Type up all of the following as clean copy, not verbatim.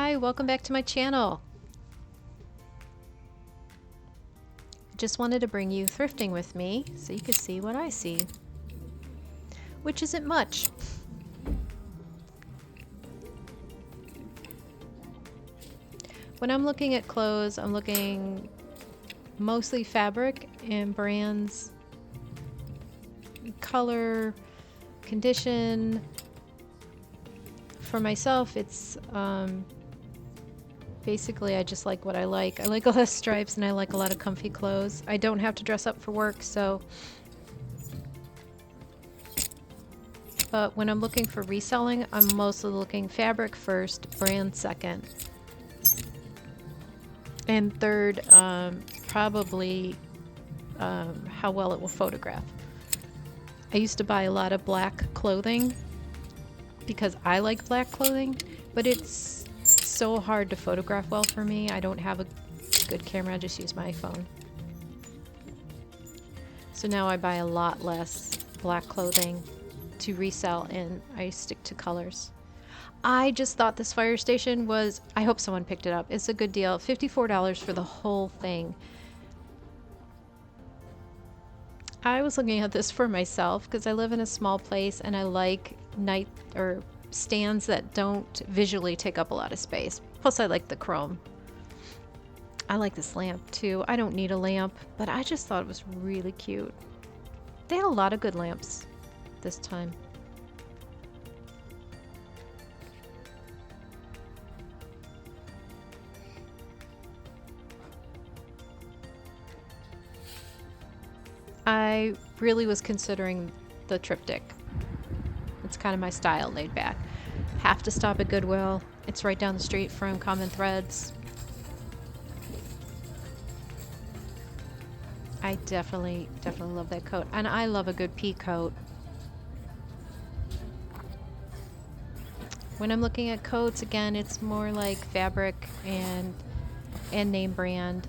Hi, welcome back to my channel. Just wanted to bring you thrifting with me so you could see what I see, which isn't much. When I'm looking at clothes, I'm looking mostly fabric and brands, color, condition. For myself, it's basically I just like what I like. I like a lot of stripes and I like a lot of comfy clothes. I don't have to dress up for work, so. But when I'm looking for reselling, I'm mostly looking fabric first, brand second. And third, probably how well it will photograph. I used to buy a lot of black clothing because I like black clothing, but it's so hard to photograph well for me. I don't have a good camera, I just use my phone. So now I buy a lot less black clothing to resell and I stick to colors. I just thought this fire station was, I hope someone picked it up. It's a good deal. $54 for the whole thing. I was looking at this for myself because I live in a small place and I like night or stands that don't visually take up a lot of space. Plus I like the chrome. I like this lamp too. I don't need a lamp, but I just thought it was really cute. They had a lot of good lamps this time. I really was considering the triptych. It's kind of my style, laid back. Have to stop at Goodwill. It's right down the street from Common Threads. I definitely love that coat. And I love a good pea coat. When I'm looking at coats, again, it's more like fabric and name brand.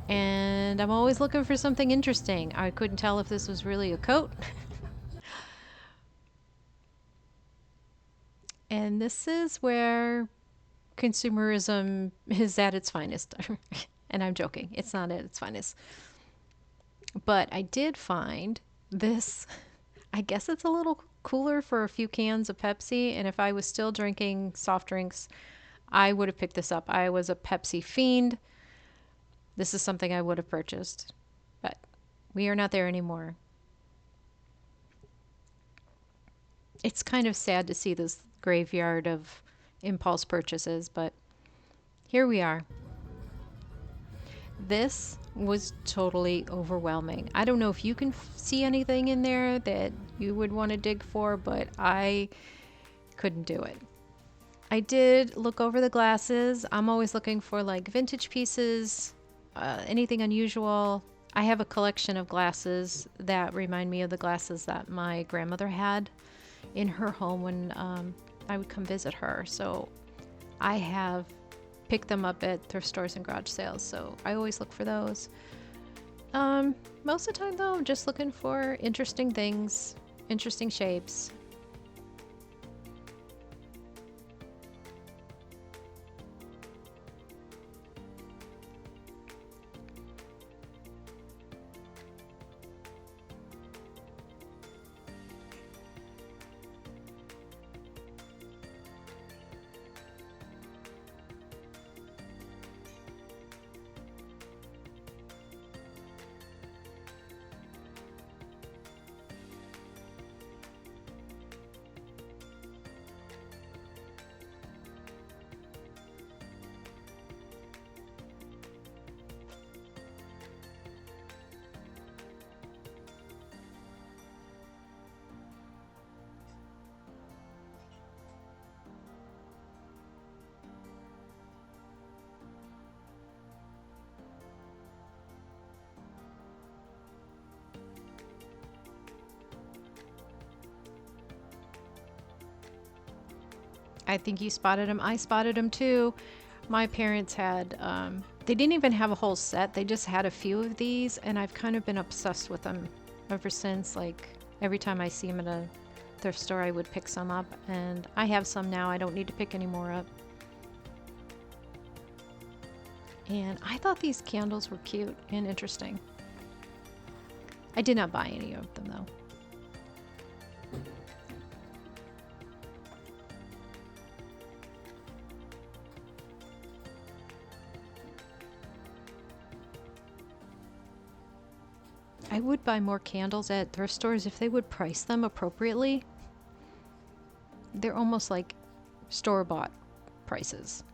And I'm always looking for something interesting. I couldn't tell if this was really a coat. And this is where consumerism is at its finest. And I'm joking, it's not at its finest. But I did find this, I guess it's a little cooler for a few cans of Pepsi. And if I was still drinking soft drinks, I would have picked this up. I was a Pepsi fiend. This is something I would have purchased, but we are not there anymore. It's kind of sad to see this graveyard of impulse purchases, but here we are. This was totally overwhelming. I don't know if you can see anything in there that you would want to dig for, but I couldn't do it. I did look over the glasses. I'm always looking for like vintage pieces, anything unusual. I have a collection of glasses that remind me of the glasses that my grandmother had in her home when I would come visit her. So I have picked them up at thrift stores and garage sales. So I always look for those. Most of the time though, I'm just looking for interesting things, interesting shapes. I think you spotted them. I spotted them too. My parents had, they didn't even have a whole set. They just had a few of these, and I've kind of been obsessed with them ever since. Like, every time I see them at a thrift store, I would pick some up, and I have some now. I don't need to pick any more up. And I thought these candles were cute and interesting. I did not buy any of them though. I would buy more candles at thrift stores if they would price them appropriately. They're almost like store-bought prices.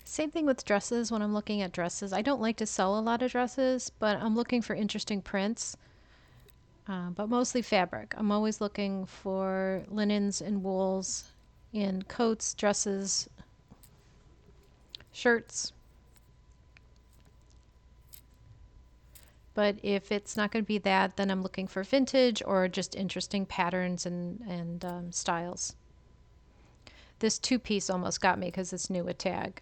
Same thing with dresses. When I'm looking at dresses, I don't like to sell a lot of dresses, but I'm looking for interesting prints, but mostly fabric. I'm always looking for linens and wools in coats, dresses, shirts. But if it's not going to be that, then I'm looking for vintage or just interesting patterns and styles. This two-piece almost got me because it's new with tag.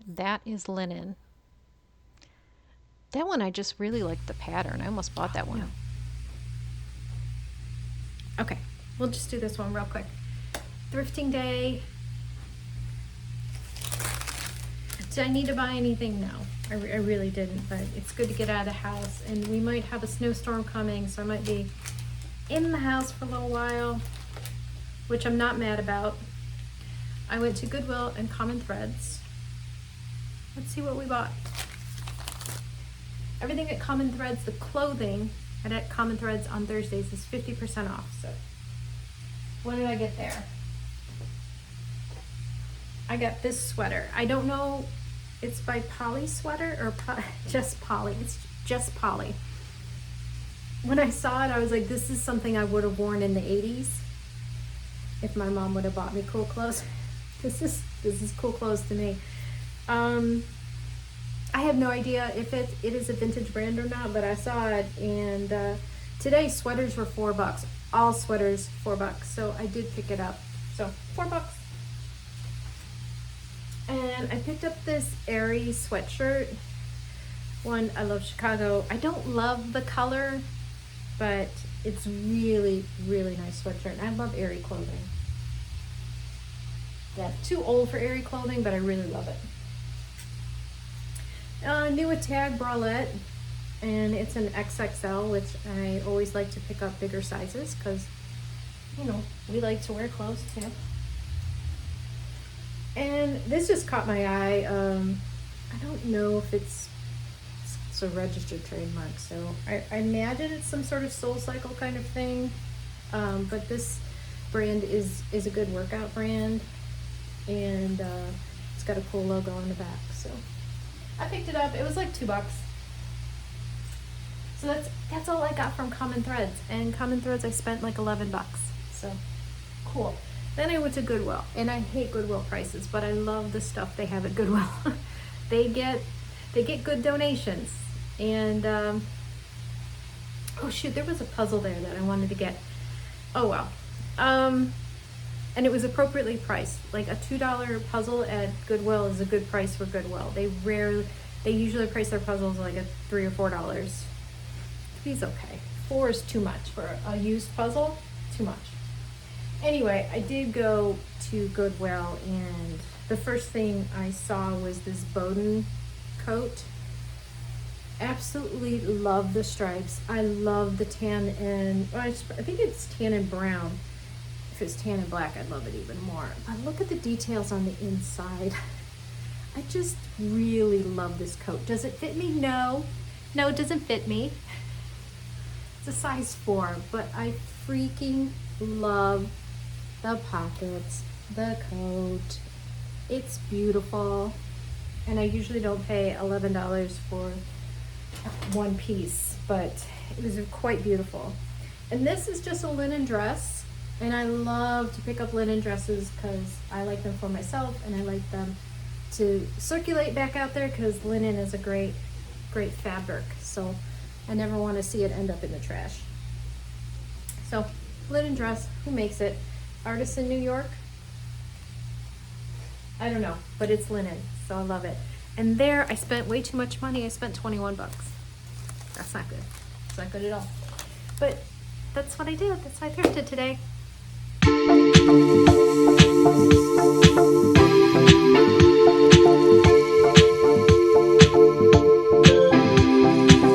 That is linen. That one I just really liked the pattern. I almost bought that one. Okay, we'll just do this one real quick. Thrifting day. Did I need to buy anything? No, I really didn't, but it's good to get out of the house, and we might have a snowstorm coming, so I might be in the house for a little while, which I'm not mad about. I went to Goodwill and Common Threads. Let's see what we bought. Everything at Common Threads, the clothing at Common Threads on Thursdays is 50% off. So what did I get there? I got this sweater. I don't know, it's by Polly Sweater or just Polly. It's just Polly. When I saw it, I was like, this is something I would have worn in the 80s if my mom would have bought me cool clothes. This is cool clothes to me. I have no idea if it is a vintage brand or not, but I saw it, and today sweaters were $4. All sweaters $4, so I did pick it up. So $4. And I picked up this Aerie sweatshirt. One, I love Chicago. I don't love the color, but it's really, really nice sweatshirt. And I love Aerie clothing. Yeah, too old for Aerie clothing, but I really love it. New with tag bralette, and it's an XXL, which I always like to pick up bigger sizes because, you know, we like to wear clothes too. And this just caught my eye. I don't know if it's a registered trademark, so I imagine it's some sort of SoulCycle kind of thing. But this brand is a good workout brand, and it's got a cool logo on the back. So I picked it up. It was like $2. So that's all I got from Common Threads. And Common Threads I spent like $11. So cool. Then I went to Goodwill, and I hate Goodwill prices, but I love the stuff they have at Goodwill. They get good donations. And oh shoot, there was a puzzle there that I wanted to get. Oh well. And it was appropriately priced. Like a $2 puzzle at Goodwill is a good price for Goodwill. They usually price their puzzles like at $3 or $4. Three's okay. 4 is too much for a used puzzle. Too much. Anyway, I did go to Goodwill, and the first thing I saw was this Bowden coat. Absolutely love the stripes. I love the tan and, I think it's tan and brown. If it's tan and black, I'd love it even more. But look at the details on the inside. I just really love this coat. Does it fit me? No. No, it doesn't fit me. It's a size 4, but I freaking love the pockets, the coat. It's beautiful. And I usually don't pay $11 for one piece, but it was quite beautiful. And this is just a linen dress, and I love to pick up linen dresses because I like them for myself, and I like them to circulate back out there because linen is a great fabric. So I never want to see it end up in the trash. So, linen dress, who makes it? Artists in New York? I don't know, but it's linen, so I love it. And there, I spent way too much money. I spent 21 bucks. That's not good. It's not good at all. But that's what I did. That's what I thrifted today.